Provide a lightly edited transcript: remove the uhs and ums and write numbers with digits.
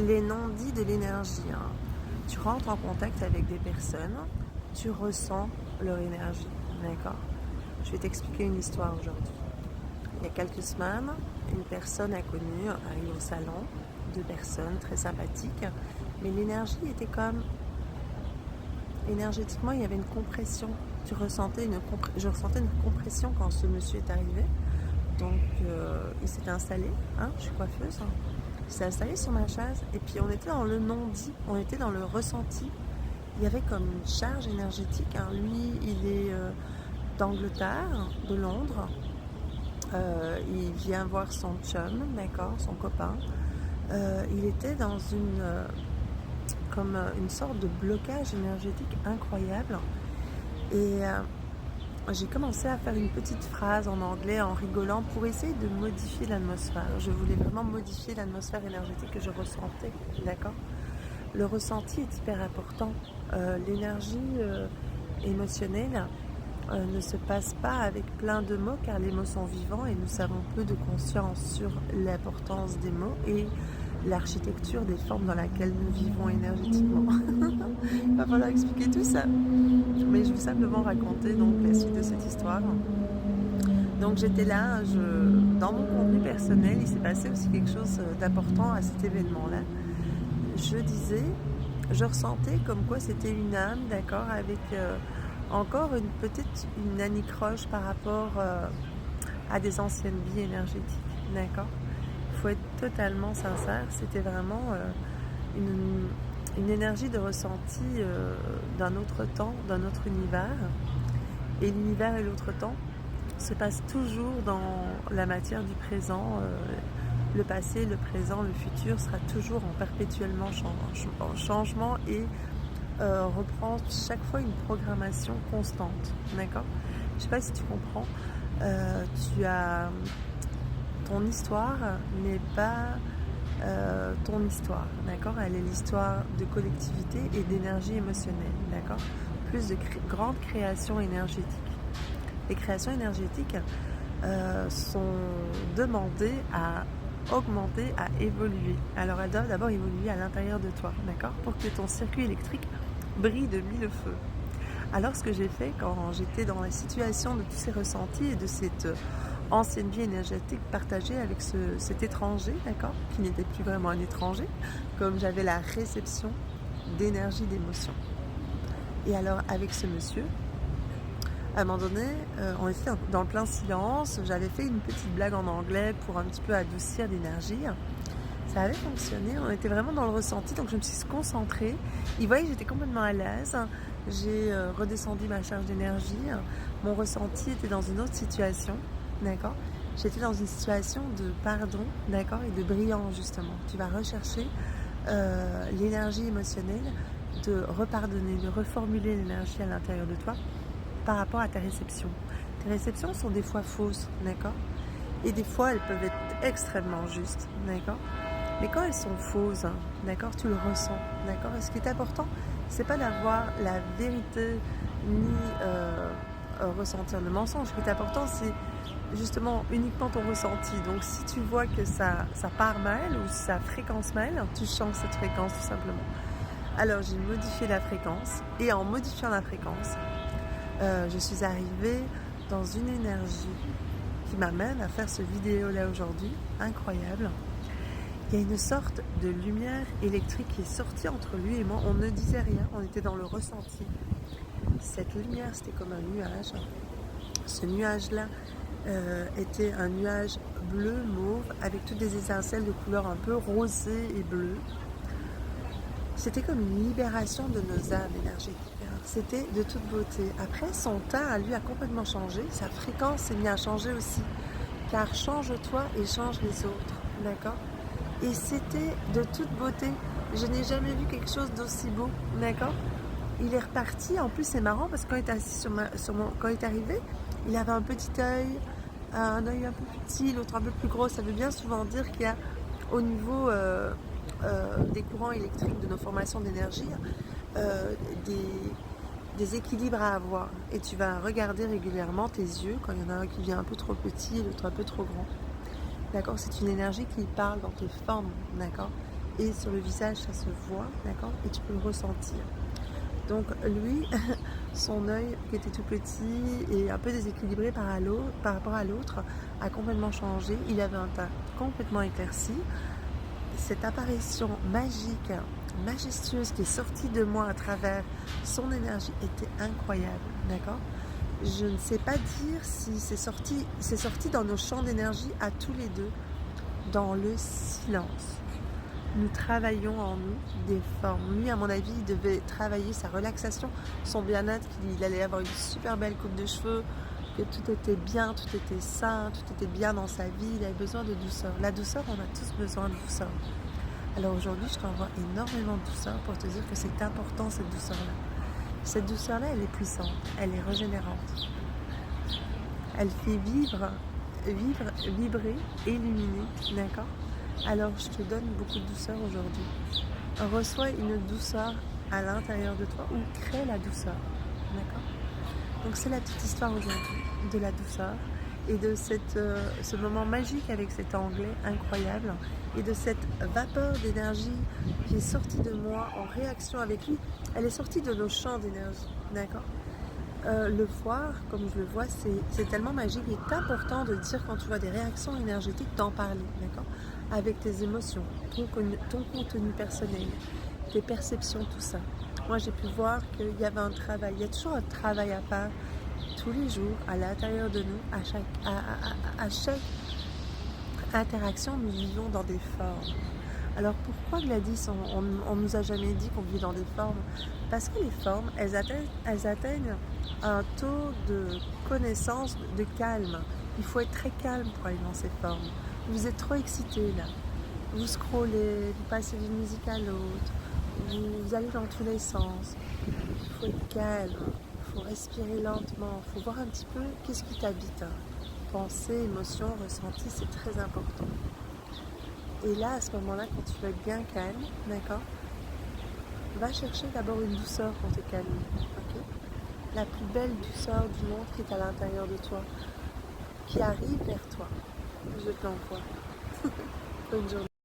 les non-dits de l'énergie. Hein. Tu rentres en contact avec des personnes, tu ressens leur énergie, d'accord? Je vais t'expliquer une histoire aujourd'hui. Il y a quelques semaines, une personne inconnue arrive au salon, deux personnes très sympathiques, mais l'énergie était comme... Énergétiquement, il y avait une compression. Je ressentais une compression quand ce monsieur est arrivé. Donc, il s'est installé, hein, je suis coiffeuse, hein. Il s'est installé sur ma chaise et puis on était dans le non-dit, on était dans le ressenti. Il y avait comme une charge énergétique. Hein. Lui, il est d'Angleterre, de Londres. Il vient voir son chum, d'accord, son copain. Il était dans comme une sorte de blocage énergétique incroyable. Et j'ai commencé à faire une petite phrase en anglais en rigolant pour essayer de modifier l'atmosphère. Je voulais vraiment modifier l'atmosphère énergétique que je ressentais, d'accord? Le ressenti est hyper important. L'énergie émotionnelle ne se passe pas avec plein de mots car les mots sont vivants et nous savons peu de conscience sur l'importance des mots et l'architecture des formes dans laquelle nous vivons énergétiquement. Il va falloir expliquer tout ça. Mais je vais simplement raconter donc la suite de cette histoire. Donc j'étais là, dans mon contenu personnel, il s'est passé aussi quelque chose d'important à cet événement-là. Je ressentais comme quoi c'était une âme, d'accord, avec encore une anicroche par rapport à des anciennes vies énergétiques, d'accord. Il faut être totalement sincère, c'était vraiment une énergie de ressenti d'un autre temps, d'un autre univers. Et l'univers et l'autre temps se passent toujours dans la matière du présent. Le passé, le présent, le futur sera toujours en perpétuellement changement et reprend chaque fois une programmation constante. D'accord? Je ne sais pas si tu comprends. Ton histoire n'est pas ton histoire, d'accord? Elle est l'histoire de collectivité et d'énergie émotionnelle, d'accord? Plus de grandes créations énergétiques. Les créations énergétiques sont demandées à augmenter, à évoluer. Alors elles doivent d'abord évoluer à l'intérieur de toi, d'accord? Pour que ton circuit électrique brille de mille feux. Alors ce que j'ai fait quand j'étais dans la situation de tous ces ressentis et de cette ancienne vie énergétique partagée avec cet étranger, d'accord, qui n'était plus vraiment un étranger, comme j'avais la réception d'énergie, d'émotion. Et alors avec ce monsieur, à un moment donné, on était dans le plein silence, j'avais fait une petite blague en anglais pour un petit peu adoucir l'énergie. Ça avait fonctionné, on était vraiment dans le ressenti, donc je me suis concentrée. Il voyait que j'étais complètement à l'aise, j'ai redescendu ma charge d'énergie, mon ressenti était dans une autre situation, d'accord? J'étais dans une situation de pardon, d'accord, et de brillant justement. Tu vas rechercher l'énergie émotionnelle, de repardonner, de reformuler l'énergie à l'intérieur de toi par rapport à ta réception. Tes réceptions sont des fois fausses, d'accord? Et des fois, elles peuvent être extrêmement justes, d'accord? Mais quand elles sont fausses, d'accord, tu le ressens, d'accord? Et ce qui est important, c'est pas d'avoir la vérité ni ressentir le mensonge. Ce qui est important, c'est justement uniquement ton ressenti. Donc, si tu vois que ça part mal ou ça fréquence mal, tu changes cette fréquence tout simplement. Alors, j'ai modifié la fréquence et en modifiant la fréquence, je suis arrivée dans une énergie qui m'amène à faire ce vidéo-là aujourd'hui, incroyable. Il y a une sorte de lumière électrique qui est sortie entre lui et moi. On ne disait rien, on était dans le ressenti. Cette lumière, c'était comme un nuage. Ce nuage-là était un nuage bleu-mauve avec toutes des étincelles de couleur un peu rosée et bleue. C'était comme une libération de nos âmes énergétiques. C'était de toute beauté. Après, son teint à lui a complètement changé. Sa fréquence s'est mise à changer aussi. Car change-toi et change les autres. D'accord? Et c'était de toute beauté. Je n'ai jamais vu quelque chose d'aussi beau. D'accord? Il est reparti. En plus, c'est marrant parce que quand il est assis quand il est arrivé, il avait un petit œil, un œil un peu plus petit, l'autre un peu plus gros. Ça veut bien souvent dire qu'il y a au niveau des courants électriques de nos formations d'énergie des équilibres à avoir. Et tu vas regarder régulièrement tes yeux quand il y en a un qui vient un peu trop petit et l'autre un peu trop grand. D'accord? C'est une énergie qui parle dans tes formes. D'accord? et sur le visage ça se voit, d'accord, et tu peux le ressentir. Donc lui, son œil qui était tout petit et un peu déséquilibré par rapport à l'autre a complètement changé. Il avait un teint complètement éclairci. Cette apparition magique, majestueuse qui est sortie de moi à travers son énergie était incroyable, d'accord. Je ne sais pas dire si c'est sorti dans nos champs d'énergie à tous les deux, dans le silence. Nous travaillons en nous des formes. Lui, à mon avis, il devait travailler sa relaxation, son bien-être, qu'il allait avoir une super belle coupe de cheveux, que tout était bien, tout était sain, tout était bien dans sa vie. Il avait besoin de douceur. La douceur, on a tous besoin de douceur. Alors aujourd'hui, je t'envoie énormément de douceur pour te dire que c'est important, cette douceur-là. Cette douceur-là, elle est puissante, elle est régénérante. Elle fait vibrer, illuminer, d'accord. Alors je te donne beaucoup de douceur aujourd'hui. Reçois une douceur à l'intérieur de toi ou crée la douceur, d'accord. Donc c'est la petite histoire aujourd'hui de la douceur et de ce moment magique avec cet anglais incroyable et de cette vapeur d'énergie qui est sortie de moi en réaction avec lui. Elle est sortie de nos champs d'énergie, d'accord. Le voir, comme je le vois, c'est tellement magique. Il est important de dire quand tu vois des réactions énergétiques, d'en parler, d'accord, avec tes émotions, ton contenu personnel, tes perceptions, tout ça. Moi, j'ai pu voir qu'il y avait un travail. Il y a toujours un travail à faire tous les jours à l'intérieur de nous. À chaque interaction, nous vivons dans des formes. Alors pourquoi Gladys, on nous a jamais dit qu'on vit dans des formes? Parce que les formes, elles atteignent un taux de connaissance, de calme. Il faut être très calme pour aller dans ces formes. Vous êtes trop excité là. Vous scrollez, vous passez d'une musique à l'autre, vous allez dans tous les sens. Il faut être calme, il faut respirer lentement, il faut voir un petit peu qu'est-ce qui t'habite. Pensée, émotion, ressenti, c'est très important. Et là, à ce moment-là, quand tu vas être bien calme, d'accord, va chercher d'abord une douceur pour te calmer, ok. La plus belle douceur du monde qui est à l'intérieur de toi, qui arrive vers toi. Je te l'envoie. Bonne journée.